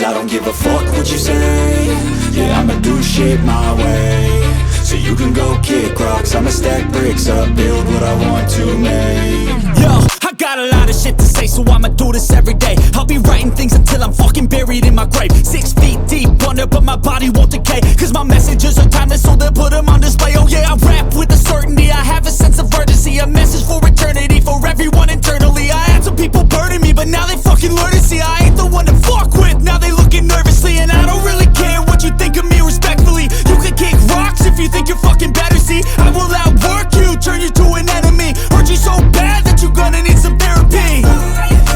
Cause I don't give a fuck what you say. Yeah, I'ma do shit my way. So you can go kick rocks, I'ma stack bricks up, build what I want to make. Yo, I got a lot of shit to say, so I'ma do this every day. I'll be writing things until I'm fucking buried in my grave. 6 feet deep under, but my body won't decay. Cause my messages are timeless, so they'll put them on display. Oh yeah, I rap with a certainty, I have a sense of urgency. A message for eternity, for everyone internally. I had some people burning me, but now they fucking learn to see I ain't the one to fuck with, now they looking nervously. And I don't really care what you think of me respectfully. You can kick rocks if you think you're fucking better, see. I will outwork you, turn you to an enemy. Hurt you so bad that you're gonna need some therapy.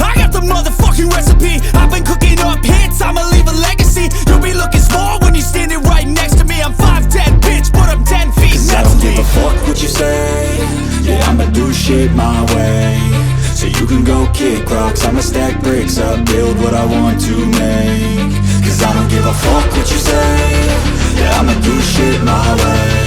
I got the motherfucking recipe. I've been cooking up hits, I'ma leave a legacy. You'll be looking small when you're standing right next to me. I'm 5'10", bitch, but I'm 10 feet Cause I don't give a fuck what you say. Yeah, I'ma do shit my way. So you can go kick rocks, I'ma stack bricks up, build what I want to make. Cause I don't give a fuck what you say. Yeah, I'ma do shit my way.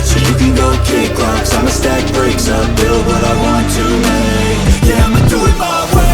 So you can go kick rocks, I'ma stack bricks up, build what I want to make. Yeah, I'ma do it my way.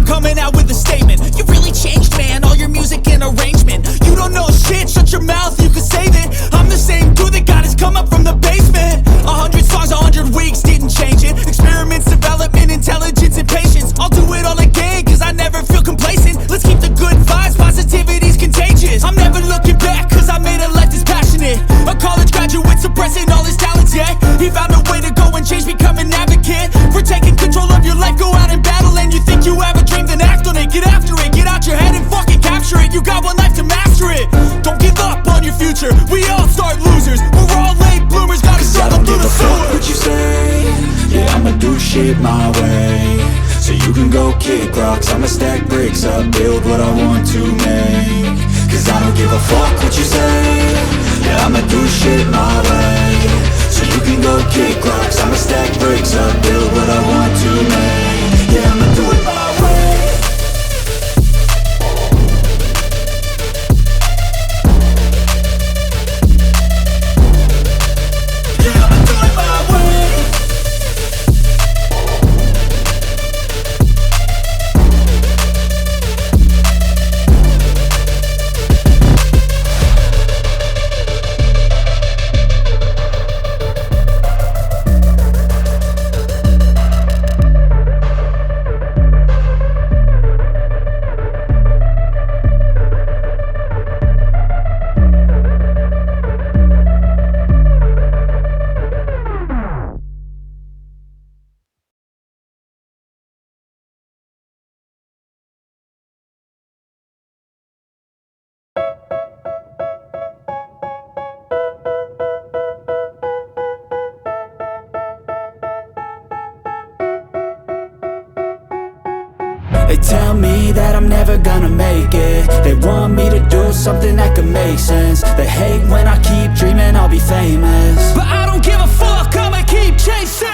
Coming out with a statement. You really changed, man, all your music and arrangement. You don't know shit, shut your mouth, you can save it. I'm the same dude that got his come up from the basement. 100 songs, 100 weeks, didn't change it. Experiments, development, intelligence, and patience. I'll do it all again, cause I never feel complacent. Let's keep the good vibes, positivity's contagious. I'm never looking back, cause I made a life that's passionate. A college graduate suppressing all his talents, yeah. He found a way to go and change, become an advocate. For taking control of your life, go out and battle. And you think you have a dream, then act on it. Get after it, get out your head and fucking capture it. You got one life to master it. Don't give up on your future, we all start losers. We're all late bloomers, gotta struggle through the sewer. I don't give a fuck what you say. Yeah, I'ma do shit my way. So you can go kick rocks, I'ma stack bricks up, build what I want to make. Cause I don't give a fuck what you say. Yeah, I'ma do shit my way. So you can go kick rocks, I'ma stack bricks up, build what I want to make. Yeah, I'ma do it my way. Yeah, I'ma do it my way. They tell me that I'm never gonna make it. They want me to do something that could make sense. They hate when I keep dreaming I'll be famous, but I don't give a fuck, I'ma keep chasing.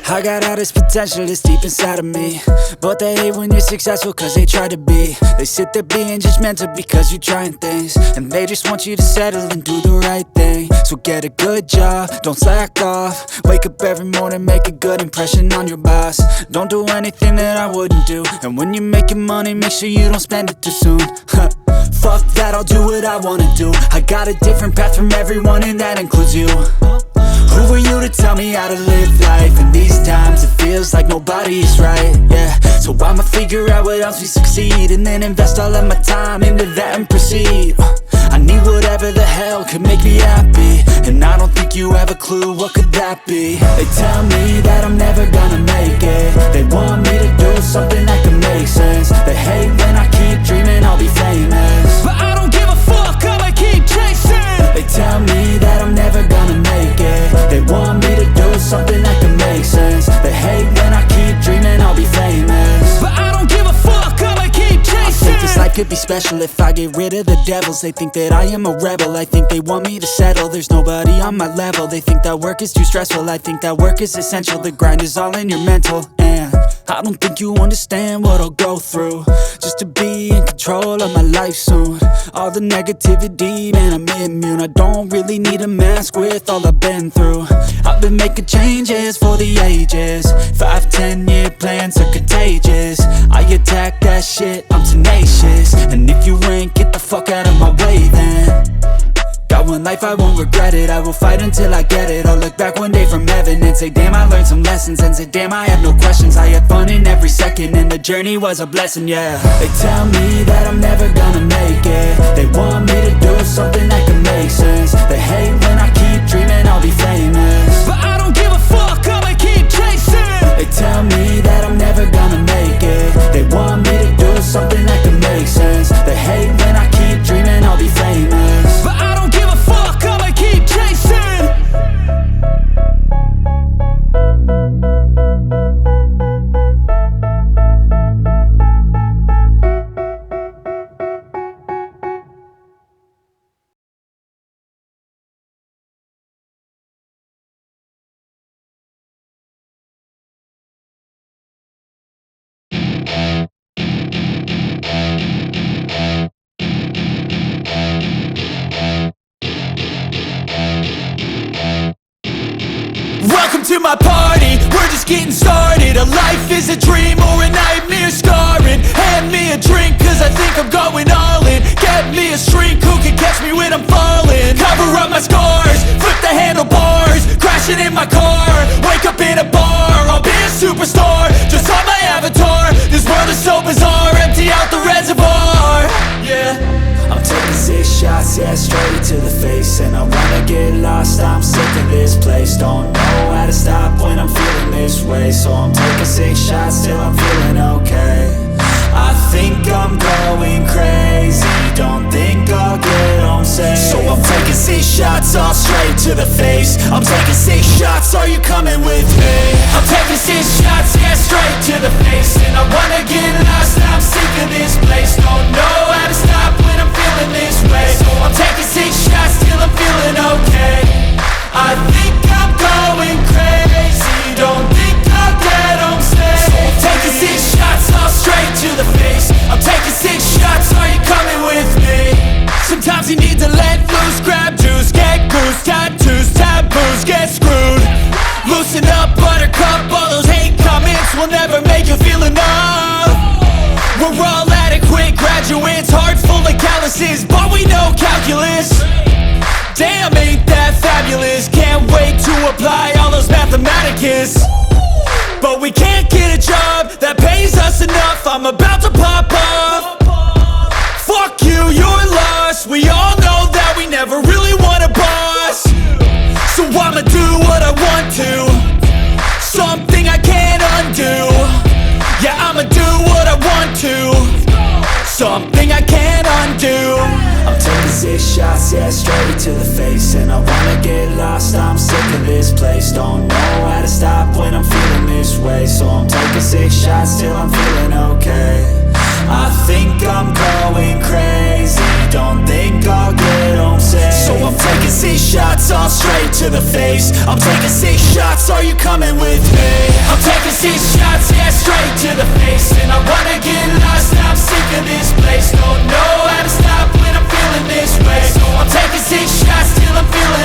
I got all this potential that's deep inside of me, but they hate when you're successful cause they try to be. They sit there being judgmental because you're trying things, and they just want you to settle and do the right thing. So get a good job, don't slack off. Wake up every morning, make a good impression on your boss. Don't do anything that I wouldn't do, and when you're making money, make sure you don't spend it too soon. Fuck that, I'll do what I wanna do. I got a different path from everyone, and that includes you. Who are you to tell me how to live life? In these times it feels like nobody is right, yeah. So I'ma figure out what else we succeed, and then invest all of my time into that and proceed. I need whatever the hell could make me happy, and I don't think you have a clue what could that be. They tell me that I'm never gonna make it. They want me to do something that can make sense. They hate when I keep dreaming I'll be famous, but I don't give a fuck, I'ma keep chasing. They tell me that I'm never gonna make it. They want me to do something that can make sense. They hate when I keep dreaming I'll be famous, but I don't give a fuck, I'ma keep chasing. I think this life could be special if I get rid of the devils. They think that I am a rebel, I think they want me to settle. There's nobody on my level, they think that work is too stressful. I think that work is essential, the grind is all in your mental. And I don't think you understand what I'll go through just to be in control of my life soon. All the negativity, man, I'm immune. I don't really need a mask with all I've been through. I've been making changes for the ages. 5-10 year plans are contagious. I attack that shit, I'm tenacious. And if you ain't, get the fuck out of my way then. Got one life, I won't regret it. I will fight until I get it. I'll look back one day from heaven and say, damn, I learned some lessons. And say, damn, I have no questions. I had fun in every second, and the journey was a blessing, yeah. They tell me that I'm never gonna make it. They want me to do something that can make sense. They hate when I keep dreaming I'll be famous, but I don't give a fuck, I'ma keep chasing. They tell me that I'm never gonna make it. They want me to do something that can make sense. They hate when I keep dreaming I'll be famous, but I don't give a fuck, I'ma keep chasing. Welcome to my party, we're just getting started. A life is a dream or a nightmare scarring. Hand me a drink cause I think I'm going all in. Get me a shrink who can catch me when I'm falling. Cover up my scars, flip the handlebars. Crashing in my car, wake up in a bar. I'll be a superstar, just on my avatar. This world is so bizarre, empty out the reservoir. Yeah, I'm taking 6 shots, yeah, straight to the face. And I wanna get lost, I'm sick of this place. Don't know how to stop when I'm feeling this way. So I'm taking 6 shots till I'm feeling okay. I think I'm going crazy, don't think I'll get home safe. so I'm taking 6 shots all straight to the face. I'm taking 6 shots, are you coming with me? I'm taking 6 shots, yeah, straight to the face. And I wanna get lost, I'm sick of this place. Don't know how to stop when I'm feeling this way. So I'm taking 6 shots till I'm feeling okay. I think I'm going crazy, don't think I'll get home safe. So I'm taking 6 shots all straight to the face. I'm taking 6 shots, are you coming with me? Sometimes you need to let loose, grab juice, get goose, tattoos, taboos, get screwed. Loosen up, buttercup, all those hate comments will never make you feel enough. We're all adequate graduates, heart full of calluses, but we know calculus. Damn, ain't that fabulous? Can't wait to apply all those mathematicus. But we can't get a job that pays us enough. I'm about to pop off. Fuck you, you're lost. We all know that we never really want a boss. So I'ma do what I want to, something I can't undo. Yeah, I'ma do what I want to, something I can't undo. I'm taking 6 shots, yeah, straight to the face. And I wanna get lost, I'm sick of this place. Don't know how to stop when I'm feeling this way. So I'm taking 6 shots till I'm feeling okay. I think I'm going crazy, don't think I'll get home safe. So I'm taking 6 shots all straight to the face. I'm taking 6 shots, are you coming with me? I'm taking 6 shots, yeah, straight to the face. And I wanna get lost, I'm sick of this place. Don't know how to stop when I'm feeling this way. So I'm taking 6 shots till I'm feeling